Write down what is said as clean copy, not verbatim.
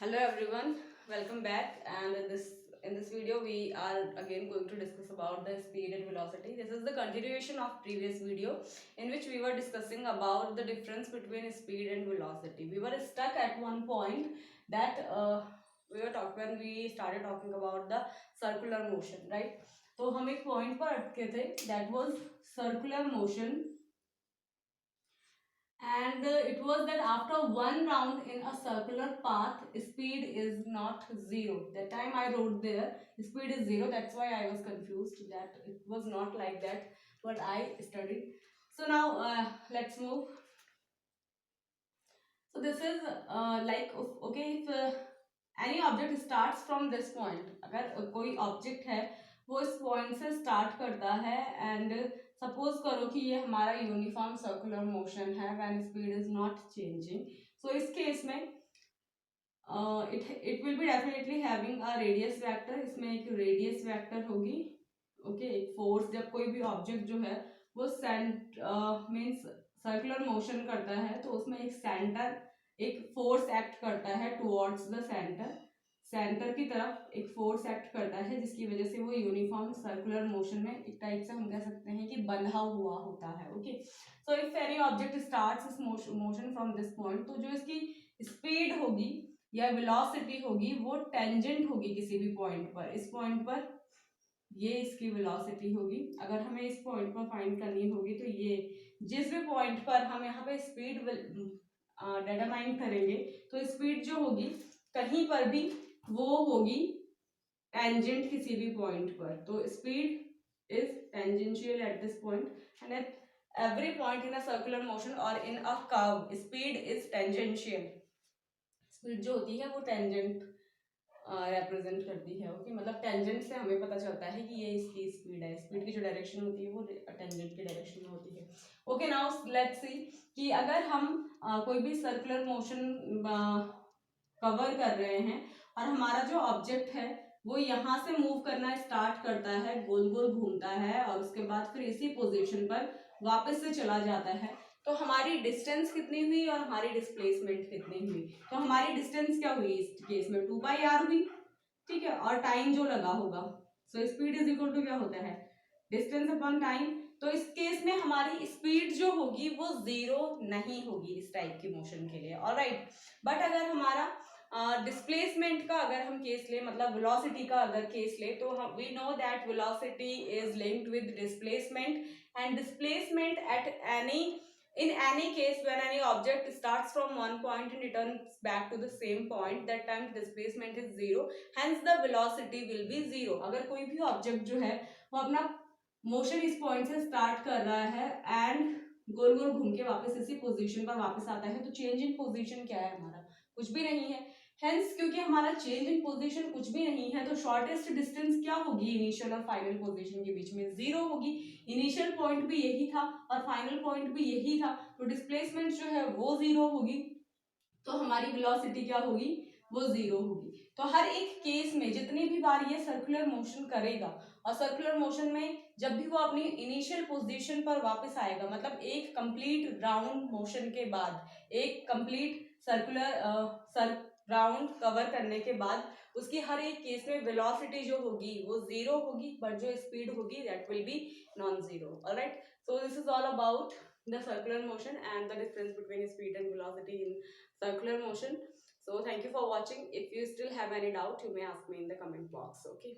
Hello everyone, welcome back. And in this video we are again going to discuss about the speed and velocity. This is the continuation of previous video in which we were discussing about the difference between speed and velocity. We were stuck at one point that when we started talking about the circular motion, right? तो हम एक point पर अटके थे, that was circular motion. And it was that after one round in a circular path, speed is not zero. That time I wrote there, speed is zero. That's why I was confused that it was not like that, what I studied. So now let's move. So this is okay, if any object starts from this point, अगर कोई object है वो इस point से start करता है and suppose करो कि ये हमारा यूनिफॉर्म सर्कुलर मोशन है when speed is not changing. So इस केस में it will be definitely having a radius vector. इसमें एक रेडियस वेक्टर होगी. ओके एक फोर्स, जब कोई भी ऑब्जेक्ट जो है वो मीन्स सर्कुलर मोशन करता है तो उसमें एक फोर्स एक्ट करता है टुवर्ड्स द सेंटर की तरफ एक फोर्स एक्ट करता है जिसकी वजह से वो यूनिफॉर्म सर्कुलर मोशन में एक टाइप से हम कह सकते हैं कि बंधा हुआ होता है. Okay so if any object starts इस मोशन फ्रॉम दिस पॉइंट, तो जो इसकी स्पीड होगी या वेलोसिटी होगी वो टेंजेंट होगी किसी भी पॉइंट पर. इस पॉइंट पर ये इसकी वेलोसिटी होगी. अगर हमें इस पॉइंट पर फाइंड करनी होगी तो ये जिस भी पॉइंट पर हम यहाँ पे स्पीड डिटरमाइन करेंगे तो स्पीड जो होगी कहीं पर भी वो होगी टेंजेंट किसी भी पॉइंट पर. तो speed is tangential at this point and at every point in a circular motion और in a curve speed is tangential. Speed जो होती है वो टेंजेंट रिप्रेजेंट करती है. ओके मतलब टेंजेंट से हमें पता चलता है कि ये इसकी स्पीड है. स्पीड की जो डायरेक्शन होती है वो टेंजेंट की डायरेक्शन में होती है. ओके नाउ लेट्स सी कि अगर हम कोई भी सर्कुलर मोशन कवर कर रहे हैं और हमारा जो ऑब्जेक्ट है वो यहाँ से मूव करना स्टार्ट करता है, गोल गोल घूमता है और उसके बाद फिर इसी पोजीशन पर वापस से चला जाता है, तो हमारी डिस्टेंस कितनी हुई और हमारी डिस्प्लेसमेंट कितनी हुई. तो हमारी डिस्टेंस क्या हुई इस केस में 2πr हुई. ठीक है और टाइम जो लगा होगा so speed is equal to क्या होता है डिस्टेंस अपॉन टाइम. तो इस केस में हमारी स्पीड जो होगी वो जीरो नहीं होगी इस टाइप की मोशन के लिए. ऑलराइट बट अगर हमारा डिस्प्लेसमेंट का अगर हम केस ले मतलब वेलोसिटी का अगर केस ले तो हम we know that velocity is linked with displacement and displacement at any in any case when any object starts from one point and returns back to the same point that time displacement is zero, hence the velocity will be zero. अगर कोई भी object जो है वो अपना motion इस point से start कर रहा है एंड गोल गोल घूम के वापस इसी पोजीशन पर वापस आता है तो चेंज इन पोजीशन क्या है हमारा कुछ भी नहीं है. हेंस क्योंकि हमारा चेंज इन पोजीशन कुछ भी नहीं है तो शॉर्टेस्ट डिस्टेंस क्या होगी इनिशियल और फाइनल पोजीशन के बीच में जीरो होगी. इनिशियल पॉइंट भी यही था और फाइनल पॉइंट भी यही था तो डिस्प्लेसमेंट जो है वो जीरो होगी. तो हमारी वेलोसिटी क्या होगी वो जीरो होगी. तो हर एक केस में जितनी भी बार ये सर्कुलर मोशन करेगा और सर्कुलर मोशन में जब भी वो अपनी इनिशियल पोजीशन पर वापस आएगा मतलब एक कंप्लीट राउंड मोशन के बाद एक कंप्लीट सर्कुलर राउंड कवर करने के बाद उसकी हर एक केस में वेलोसिटी जो होगी वो जीरो होगी बट जो स्पीड होगी that will be non zero. Alright so this is all about the circular motion and the difference between speed and velocity in circular motion. So thank you for watching. If you still have any doubt you may ask me in the comment box. Okay.